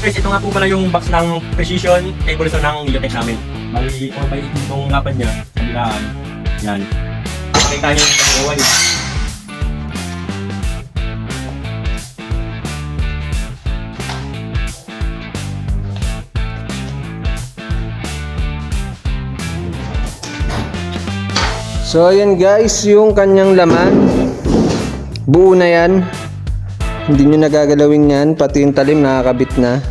guys, ito nga po pala yung box ng Precision table saw ng Neotech namin. Bali, 4x8 itong lapad niya, kabilaan. Yan. Pakita niyo yung gawa niya. So ayan guys, yung kanyang laman. Buo na yan. Hindi nyo nagagalawin yan. Pati yung talim nakakabit na.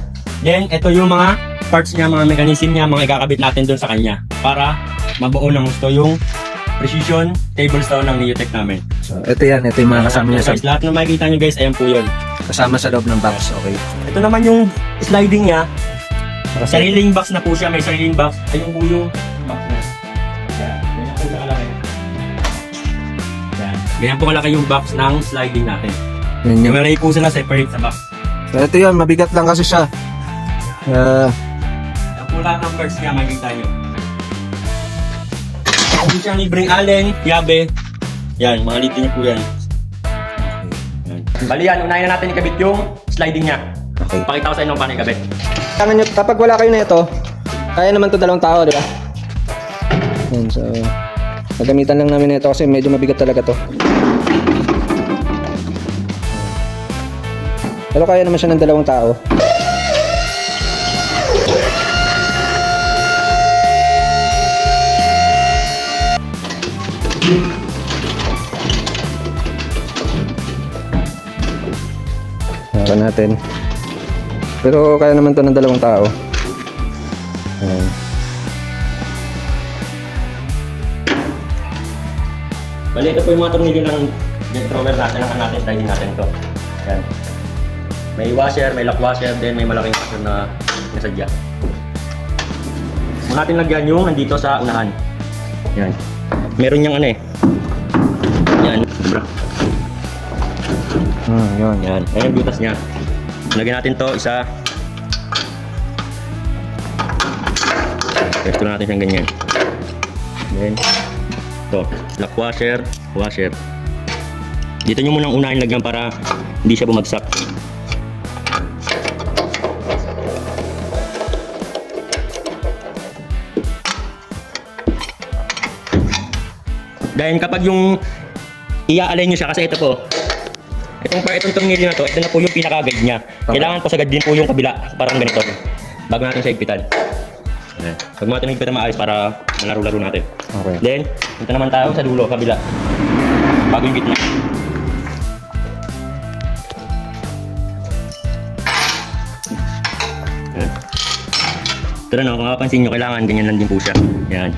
Then, ito yung mga parts niya, mga mechanism niya, mga ikakabit natin doon sa kanya. Para mabuo ng gusto yung Precision table saw ng Neotech namin. So ito yan, ito yung mga kasama niya sa, Guys, lahat ng makikita nyo guys, ayan po yun. kasama sa loob ng box. Okay. Ito naman yung sliding niya. Sariling box na po siya, may sariling box. Ayun po yung box niya. Yan, ganyan po siya kalaki. Yan, ganyan po kalaki yung box ng sliding natin. Yan yun. Meron po sila separate sa box. So ito yun, mabigat lang kasi siya. Yan po lahat ng parts niya, makikita nyo. Kung siyang libreng allen, yabe. Yan, mga libre niya po yan. Yan. Bali yan, unahin na natin ikabit yung sliding niya. Okay. Pakita ko sa inyo paano ikabit. Kailangan nyo, kapag wala kayo na ito, kaya naman ito dalawang tao, di ba? Yan, so nagamitan lang namin na ito kasi medyo mabigat talaga to. Pero kaya naman siya ng dalawang tao. Hawakan natin. Pero kaya naman to ng dalawang tao. Ayan. Bali, ito po yung mga tornilyo ng jet thrower natin, ang natin, sliding natin ito. Yan. May washer, may lock washer, then may malaking washer na nasadya. Kung natin lagyan yung nandito sa unahan. Yan. Meron niyang ano eh. Yan. Sobra. Yun. Yan. Ayan yung butas niya. Lagyan natin to isa. Resto natin siyang ganyan. Then, ito. Lock washer, washer. Dito nyo munang unahin lagyan para hindi siya bumagsak. Dahil kapag yung i-align nyo siya, kasi ito po, itong tornilyo na to, ito na po yung pinaka-guide niya. Kailangan po sagad din po yung kabila, parang ganito, bago natin siya higpitan. Ayan. Pag natin higpitan maayos para malaro-laro natin. Okay. Then, punta naman tayo sa dulo, kabila, bago yung gitna. Ayan. Ito na, no, kung mapapansin nyo, kailangan ganyan lang din po siya. Ayan.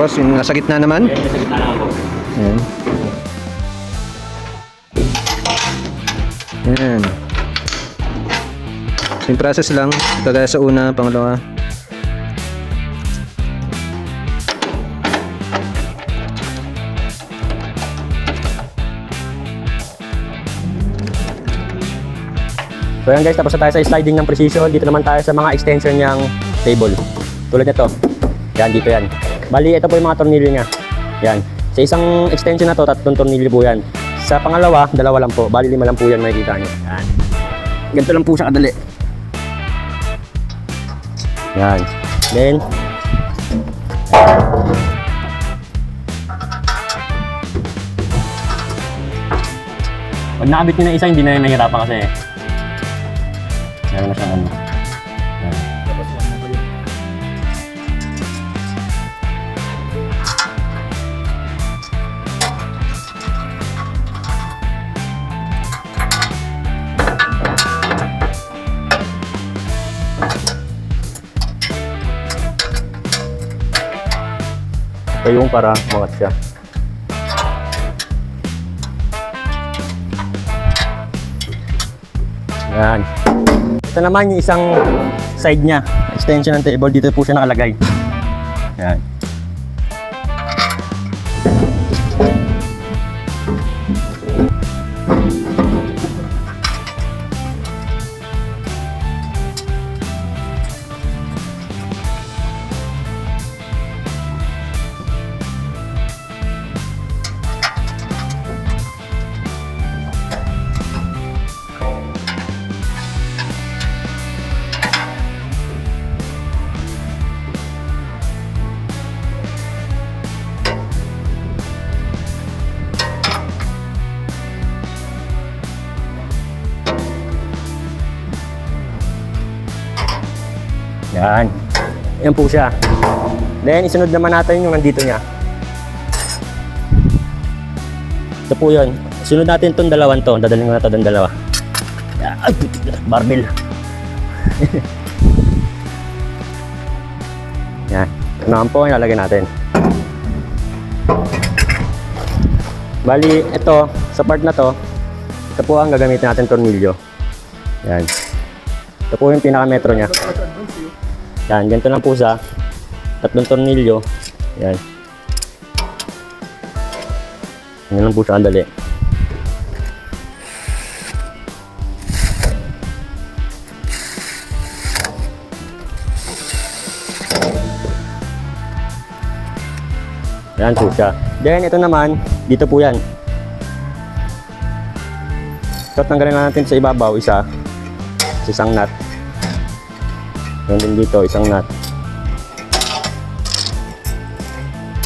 Tapos yung nasa gitna naman. Ayan, nasa gitna lang ako. Ayan. Ayan. Same process lang. Kagaya sa una, pangalawa. So yan guys, tapos na tayo sa sliding ng Precision. Dito naman tayo sa mga extension niyang table. Tulad nito. Yan, dito yan. Bali, ito po yung mga tornilyo niya. Yan. Sa isang extension na to, 3 tornilyo po yan. Sa pangalawa, 2 lang po. Bali, 5 lang po yan, makikita nyo. Yan. Ganito lang po siya kadali. Yan. Then, pag nakabit nyo na isa, hindi na yung nahihirapan kasi meron na siyang ano. Yan. Ito yung para makat siya. Yan. Ito naman yung isang side niya. Extension ng table. Dito po siya nakalagay. Yan. Yan. Yan po siya. Then, isunod naman natin yung nandito niya. Ito po yun. Sunod natin itong dalawang to. Dadalhin ko na ito ng dalawa. Ay, barbell. Yan. Ito naman po yung lalagyan natin. Bali, ito, sa part na to, ito po ang gagamitin natin tornilyo. Yan. Ito po yung pinaka-metro niya. Yan, ganito lang po siya. 3 tornilyo. Yan. Yan lang po siya kadali. Yan po siya. Then, ito naman, dito po yan. So, tanggalin na natin sa ibabaw, isa. Isang nut. Yan din dito, isang nut.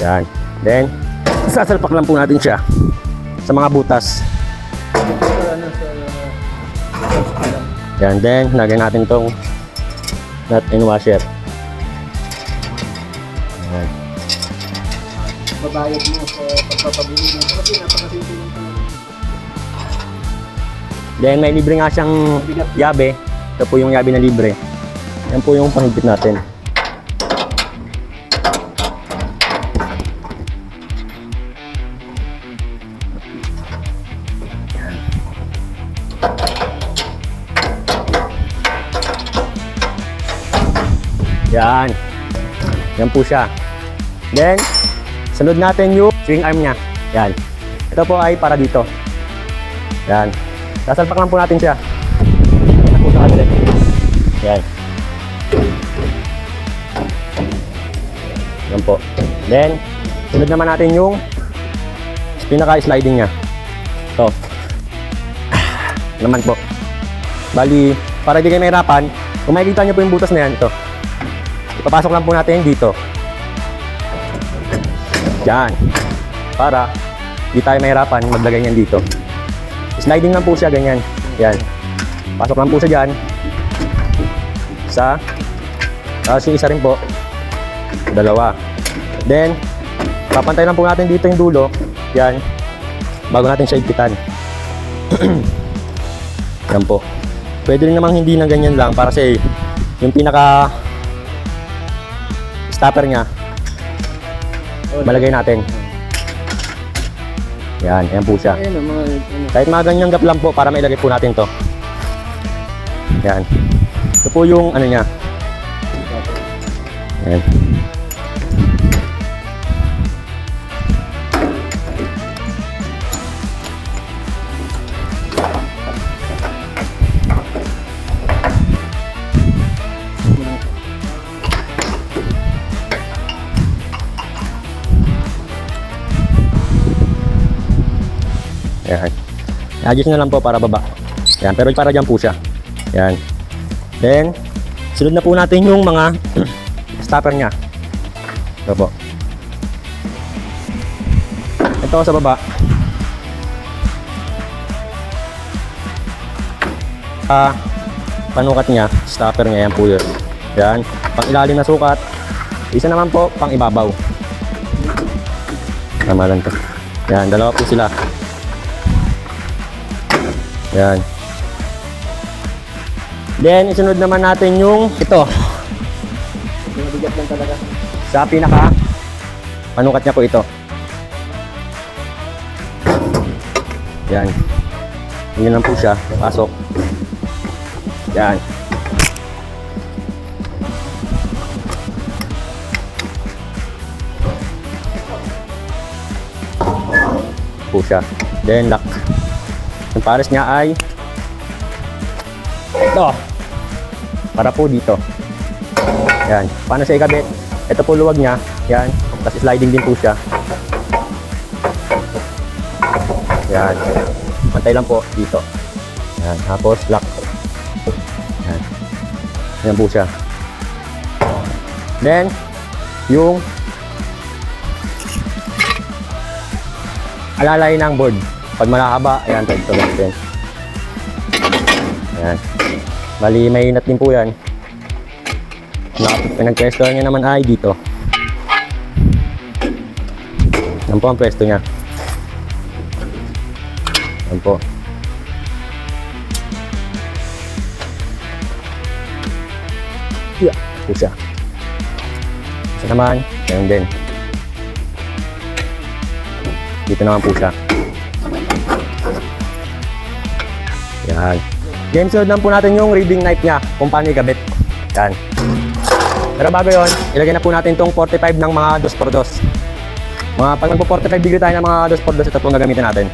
Yan. Then, sasalpak lang po natin siya sa mga butas. Yan. Then, lagyan natin tong nut and washer. Yan. Babayad mo sa pagpapabili mo. Kasi napakasimple lang pala. Then, may libre nga siyang yabe. Ito po yung yabe na libre. Yan po yung panghigpit natin. Yan. Yan po siya. Then, sunod natin yung swing arm niya. Yan. Ito po ay para dito. Yan. Sasalpak lang po natin siya. Yan po sa kabila. Yan. Yan po. Then, sunod naman natin yung pinaka-sliding niya. Ito. Naman po. Bali, para hindi kayo mahirapan, kung makikita nyo po yung butas na yan, ito. Ipapasok lang po natin dito. Yan. Para hindi tayo mahirapan maglagay niyan dito. Sliding lang po siya, ganyan. Yan. Pasok lang po siya dyan. Isa. Tapos yung isa rin po. Dalawa. Then, papantay lang po natin dito yung dulo. Yan. Bago natin siya igpitan. Yan po. Pwede rin namang hindi na ganyan lang para sa yung pinaka stopper niya. Malagay natin. Yan, yan po siya. Kahit mga ganyang gap lang po para mailagay po natin to. Yan. Ito po yung ano niya. Yan. Yan. I-adjust na lang po para baba. Yan, pero para dyan po siya. Yan. Then, sunod na po natin yung mga stopper niya. Ito po. Ito sa baba. Panukat niya, stopper niya, yan po yun. Yan. Pang ilalim na sukat. Isa naman po, pang ibabaw. Tama lang to. Yan, dalawa po sila. Yan. Then, isunod naman natin yung ito. Mabigat lang talaga. Sa pinaka panukat niya po ito. Yan. Yan lang po siya. Pasok. Yan. po siya. Then lock. Yung pares niya ay ito. Para po dito. Yan. Paano siya ikabit? Ito po luwag niya. Yan. Tapos sliding din po siya. Yan. Pantay lang po dito. Yan. Tapos lock. Yan. Yan po siya. Then, yung alalay ng board. Pag malahaba, ayan, ito natin. Ayan. Bali, may nut din po yan. Pinag-pwesto niya naman ay dito. Yan po ang pwesto niya. Yan po. Yeah, po siya. Isa naman, ganyan din. Dito naman po siya. Yan. Game sunod lang po natin yung reading knife niya, kung paano ikabit. Yan. Pero bago yun, ilagay na po natin itong 45 ng mga 2x2. Pag magpo 45 degree tayo ng mga 2x2, ito po ang gagamitin natin.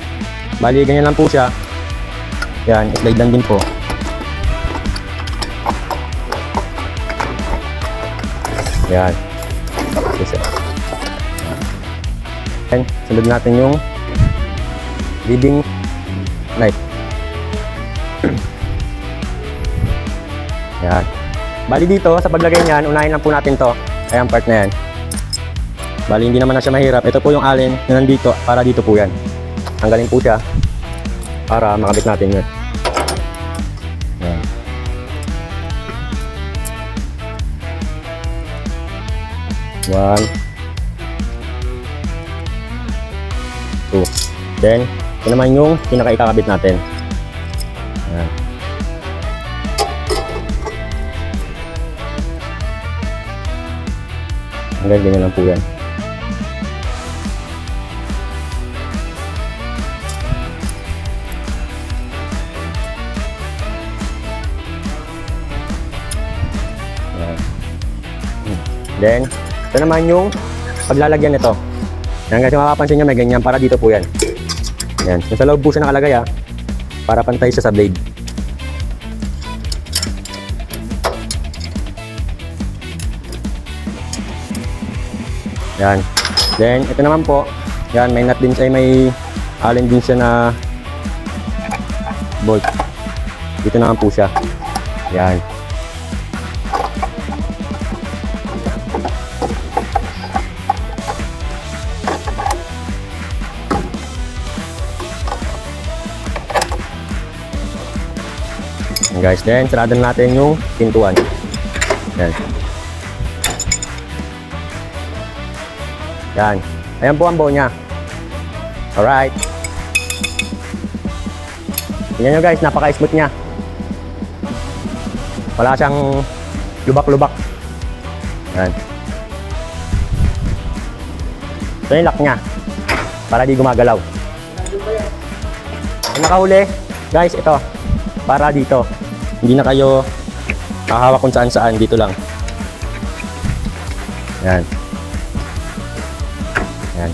Bali, ganyan lang po siya. Yan, slide lang din po. Yan. Yan. Sunod natin yung reading knife. Yan. Bali dito, sa paglagay niyan, unahin lang po natin to. Ayan, part na yan. Bali, hindi naman na siya mahirap. Ito po yung alin na nandito, para dito po yan. Tanggalin po siya para makabit natin yun. Yan. One. Two. Then, ito naman yung pinaka-ikakabit natin. Yan. Hanggang ganyan lang po yan. Yan. Then, ito naman yung paglalagyan nito. Yan guys, mapapansin nyo may ganyan para dito po yan. Yan. Yung sa loob po siya nakalagay para pantay siya sa blade. Yan. Then, ito naman po. Yan, may nut din siya, may allen din siya na bolt. Dito naman po siya. Yan. Yan guys, then sarado natin yung pintuan. Yan. Yan. Ayan po ang bow niya. Alright. Tingnan nyo guys, napaka-smooth niya. Wala siyang lubak-lubak. Yan. Ito yung lock niya. Para di gumagalaw. Ang nakahuli, guys, ito. Para dito. Hindi na kayo hahawak kung saan-saan. Dito lang. Yan. Yan.